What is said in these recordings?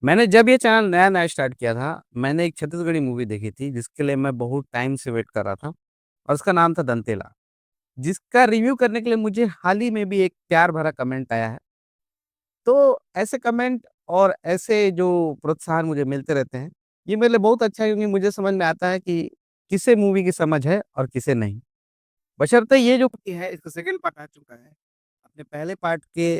मैंने जब ये चैनल नया-नया स्टार्ट किया था, मैंने एक छत्तीसगढ़ी मूवी देखी थी, जिसके लिए मैं बहुत टाइम से वेट कर रहा था और उसका नाम था दंतेला, जिसका रिव्यू करने के लिए मुझे हाल ही में भी एक प्यार भरा कमेंट आया है। तो ऐसे कमेंट और ऐसे जो प्रोत्साहन मुझे मिलते रहते हैं, ये मेरे लिए बहुत अच्छा है क्योंकि मुझे समझ में आता है कि किसे मूवी की समझ है और किसे नहीं। बशर्ते ये जो है इसका सेकंड पार्ट आ चुका है। अपने पहले पार्ट के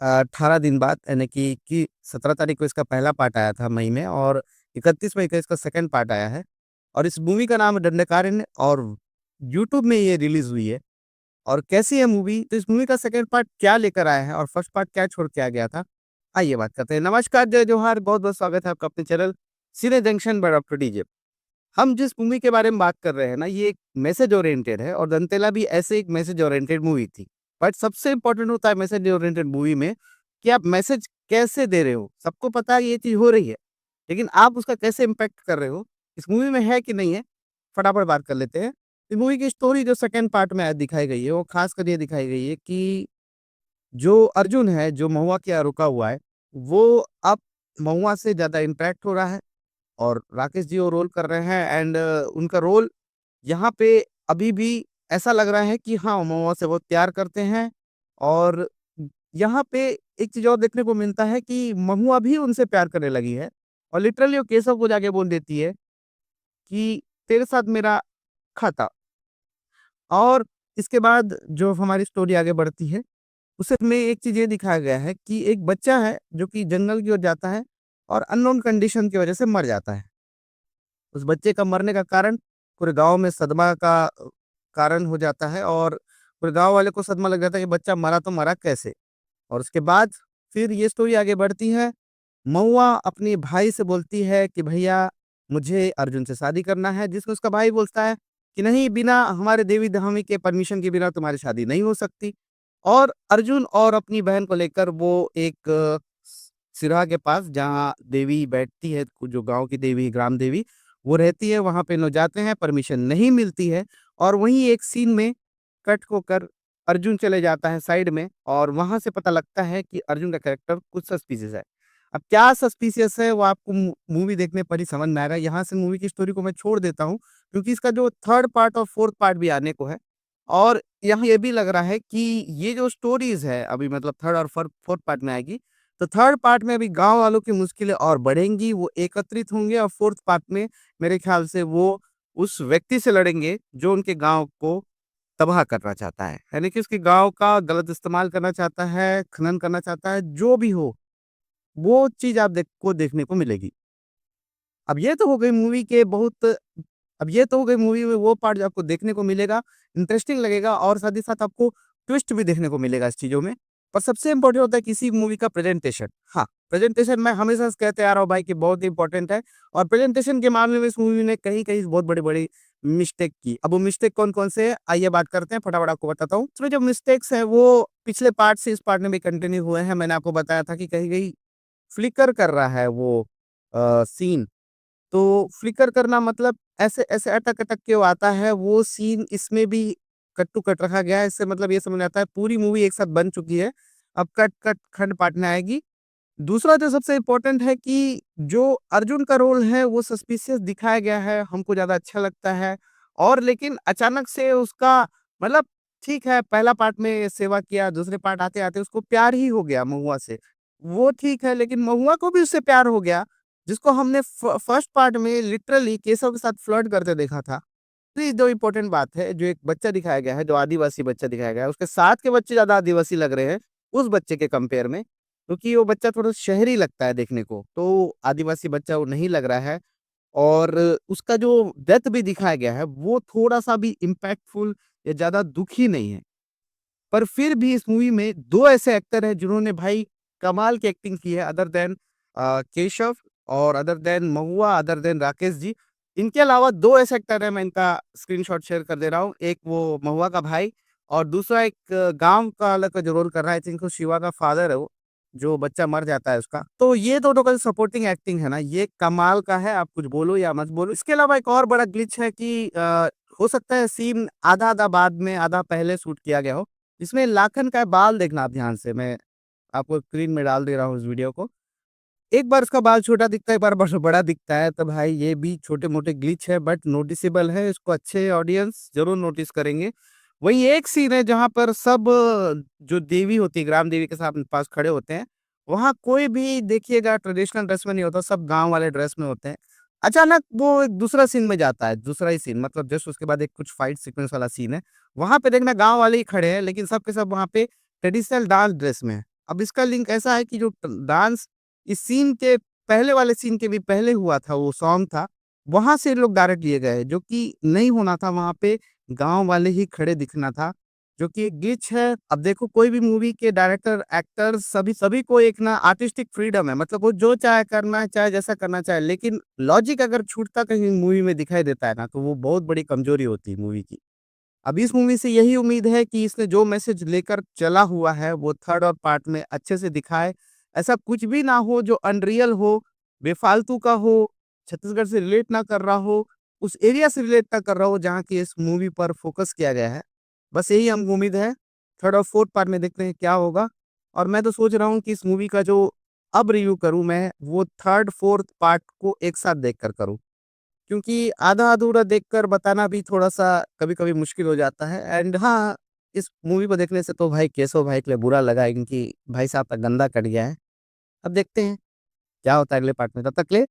18 दिन बाद यानी कि 17 तारीख को इसका पहला पार्ट आया था मई में और 31 मई को इसका सेकंड पार्ट आया है और इस मूवी का नाम है दंडकारण्य और यूट्यूब में ये रिलीज़ हुई है। और कैसी है मूवी? तो इस मूवी का सेकंड पार्ट क्या लेकर आया है और फर्स्ट पार्ट क्या छोड़ के आ गया था? आइए बात करते हैं। नमस्कार, जय जोहार, बहुत-बहुत स्वागत है आपका अपने channel cine junction by doctor DJ. हम जिस मूवी के बारे में बात कर रहे हैं ना, ये एक मैसेज ओरिएंटेड है और दंतेला भी ऐसे एक मैसेज ओरिएंटेड मूवी थी। बट सबसे इम्पोर्टेंट होता है मैसेज ओरिएंटेड मूवी में कि आप मैसेज कैसे दे रहे हो? सबको पता है ये चीज़ हो रही है, लेकिन आप उसका कैसे इम्पैक्ट कर रहे हो? इस मूवी में है कि नहीं है? फटाफट बात कर लेते हैं। इस मूवी की स्टोरी जो सेकंड पार्ट में दिखाई गई है, वो ख़ासकर ये दिखाई गई है कि जो अर्जुन है, जो महुआ के यहाँ रुका हुआ है, वो अब महुआ से ज़्यादा इंटरैक्ट हो रहा है और राकेश जी वो रोल कर रहे हैं एंड उनका रोल यहाँ पे अभी भी ऐसा लग रहा है कि हाँ, महुआ से बहुत प्यार करते हैं और यहाँ पे एक चीज़ और देखने को मिलता है कि महुआ भी उनसे प्यार करने लगी है और लिटरली वो केशव को जाके बोल देती है कि तेरे साथ मेरा खाता। और इसके बाद जो हमारी स्टोरी आगे बढ़ती है, उसमें एक चीज़ ये दिखाया गया है कि एक बच्चा है जो कि जंगल की ओर जाता है और अननोन कंडीशन की वजह से मर जाता है। उस बच्चे का मरने का कारण पूरे गाँव में सदमा का कारण हो जाता है और पूरे गाँव वाले को सदमा लग जाता है कि बच्चा मरा तो मरा कैसे? और उसके बाद फिर ये स्टोरी आगे बढ़ती है। महुआ अपने भाई से बोलती है कि भैया मुझे अर्जुन से शादी करना है, जिसको उसका भाई बोलता है कि नहीं बिना हमारे देवी-धामी के परमिशन के बिना तुम्हारी शादी नहीं हो सकती। और अर्जुन और अपनी बहन को लेकर वो एक सिरहा के पास जहाँ देवी बैठती है, जो गाँव की देवी ग्राम देवी, वो रहती है, वहाँ पे लोग जाते हैं, परमिशन नहीं मिलती है और वहीं एक सीन में कट होकर अर्जुन चले जाता है साइड में और वहाँ से पता लगता है कि अर्जुन का कैरेक्टर कुछ सस्पिशियस है। अब क्या सस्पिशियस है वो आपको मूवी देखने पर ही समझ में आएगा। यहाँ से मूवी की स्टोरी को मैं छोड़ देता हूँ क्योंकि इसका जो थर्ड पार्ट और फोर्थ पार्ट भी आने को है और यहाँ ये भी लग रहा है कि ये जो स्टोरीज़ है अभी मतलब थर्ड और फोर्थ पार्ट में आएगी, तो थर्ड पार्ट में अभी गाँव वालों की मुश्किलें और बढ़ेंगी, वो एकत्रित होंगे और फोर्थ पार्ट में मेरे ख़्याल से वो उस व्यक्ति से लड़ेंगे जो उनके गाँव को तबाह करना चाहता है। यानी कि उसके गाँव का गलत इस्तेमाल करना चाहता है, खनन करना चाहता है, जो भी हो, वो चीज़ आप देखने को मिलेगी। अब ये तो हो गई मूवी के बहुत अब ये तो हो गई मूवी में वो पार्ट जो आपको देखने को मिलेगा, इंटरेस्टिंग लगेगा और साथ ही साथ आपको ट्विस्ट भी देखने को मिलेगा इस चीज़ों में। पर सबसे इम्पोर्टेंट होता है किसी मूवी का प्रेज़ेंटेशन। हाँ, प्रेज़ेंटेशन मैं हमेशा से कहते आ रहा हूँ भाई कि बहुत ही इम्पोर्टेंट है और प्रेज़ेंटेशन के मामले में इस मूवी ने कहीं-कहीं बहुत बड़ी-बड़ी मिस्टेक की। अब वो मिस्टेक कौन-कौन से हैं, आइए बात करते हैं, फटाफट आपको बताता हूँ। इसमें जो मिस्टेक्स हैं वो पिछले पार्ट से इस पार्ट में भी कंटिन्यू हुए हैं। मैंने आपको बताया था कि कहीं-कहीं फ्लिकर कर रहा है वो सीन। तो फ्लिकर करना मतलब ऐसे ऐसे अटक-अटक के वो आता है, वो सीन इसमें भी कट टू कट रखा गया है। इससे मतलब ये समझ में आता है पूरी मूवी एक साथ बन चुकी है। अब कट-कट खंड पार्ट में आएगी। दूसरा जो सबसे इम्पोर्टेंट है कि जो अर्जुन का रोल है वो सस्पिशियस दिखाया गया है, हमको ज़्यादा अच्छा लगता है और लेकिन अचानक से उसका मतलब ठीक है, पहला पार्ट में सेवा किया, दूसरे पार्ट आते-आते उसको प्यार ही हो गया महुआ से। वो ठीक है, लेकिन महुआ को भी उससे प्यार हो गया, जिसको हमने फर्स्ट पार्ट में लिटरली केशव के साथ फ्लर्ट करते देखा था। तो ये जो इम्पोर्टेंट बात है, जो एक बच्चा दिखाया गया है, जो आदिवासी बच्चा दिखाया गया है, उसके साथ के बच्चे ज़्यादा आदिवासी लग रहे हैं, उस बच्चे के कंपेयर में। क्योंकि वो बच्चा थोड़ा शहरी लगता है देखने को, तो आदिवासी बच्चा वो नहीं लग रहा है और उसका जो डेथ भी दिखाया गया है, वो थोड़ा-सा भी इम्पैक्टफुल या ज़्यादा दुखी नहीं है। पर फिर भी इस मूवी में 2 ऐसे एक्टर हैं जिन्होंने भाई कमाल की एक्टिंग की है अदर दैन केशव और अदर दैन महुआ, अदर दैन राकेश जी। इनके अलावा 2 ऐसे एक्टर हैं, मैं इनका स्क्रीनशॉट शेयर कर दे रहा हूँ। एक वो महुआ का भाई और दूसरा एक गाँव का वाला का जो रोल कर रहा है, आई थिंक वो शिवा का फादर है वो, जो बच्चा मर जाता है उसका। तो ये दोनों का जो सपोर्टिंग एक्टिंग है ना, ये कमाल का है, आप कुछ बोलो या मत बोलो। इसके अलावा एक और बड़ा ग्लिच है कि हो सकता है सीन आधा-आधा बाद में, आधा पहले शूट किया गया हो। इसमें लाखन का बाल देखना आप ध्यान से, मैं आपको स्क्रीन में डाल दे रहा हूँ इस वीडियो को। एक बार उसका बाल छोटा दिखता है, एक बार बड़ा दिखता है, तो भाई ये भी छोटे-मोटे ग्लिच है बट नोटिसेबल है, इसको अच्छे ऑडियंस ज़रूर नोटिस करेंगे। वहीं एक सीन है जहाँ पर सब जो देवी होती है, ग्राम देवी के पास खड़े होते हैं, वहाँ कोई भी देखिएगा ट्रेडिशनल ड्रेस में नहीं होता, सब गाँव वाले ड्रेस में होते हैं। अचानक वो एक दूसरा सीन में जाता है, दूसरा ही सीन मतलब जस्ट उसके बाद एक कुछ फाइट सीक्वेंस वाला सीन है। वहाँ पे देखना गाँव वाले ही खड़े हैं, लेकिन सब के सब वहाँ पे ट्रेडिशनल डांस ड्रेस में हैं। अब इसका लिंक ऐसा है कि जो डांस इस सीन के पहले वाले सीन के भी पहले हुआ था, वो सॉन्ग था, वहाँ से लोग डायरेक्ट लिए गए हैं, जो कि नहीं होना था वहाँ पे, गाँव वाले ही खड़े दिखना था, जो कि एक ग्लिच है। अब देखो कोई भी मूवी के डायरेक्टर, एक्टर सभी सभी को एक ना आर्टिस्टिक फ्रीडम है, मतलब वो जो चाहे करना है, चाहे जैसा करना चाहे, लेकिन लॉजिक अगर छूटता कहीं मूवी में दिखाई देता है ना, तो वो बहुत बड़ी कमजोरी होती है मूवी की। अब इस मूवी से यही उम्मीद है कि इसने जो मैसेज लेकर चला हुआ है, वो थर्ड और पार्ट में अच्छे से दिखाए। ऐसा कुछ भी ना हो जो अनरियल हो, बेफ़ालतू का हो, छत्तीसगढ़ से रिलेट ना कर रहा हो, उस एरिया से रिलेट ना कर रहा हो जहाँ की इस मूवी पर फ़ोकस किया गया है। बस यही हम उम्मीद है, थर्ड और फोर्थ पार्ट में देखते हैं क्या होगा। और मैं तो सोच रहा हूँ कि इस मूवी का जो अब रिव्यू करूँ मैं, वो थर्ड, फोर्थ पार्ट को एक साथ देखकर करूँ। क्योंकि आधा-अधूरा देखकर बताना भी थोड़ा-सा कभी-कभी मुश्किल हो जाता है एंड हाँ, इस मूवी को देखने से तो भाई केशव भाई के लिए बुरा लगा है क्योंकि भाई साहब का गंदा कट गया है। अब देखते हैं, क्या होता है अगले पार्ट में, तब तक के लिए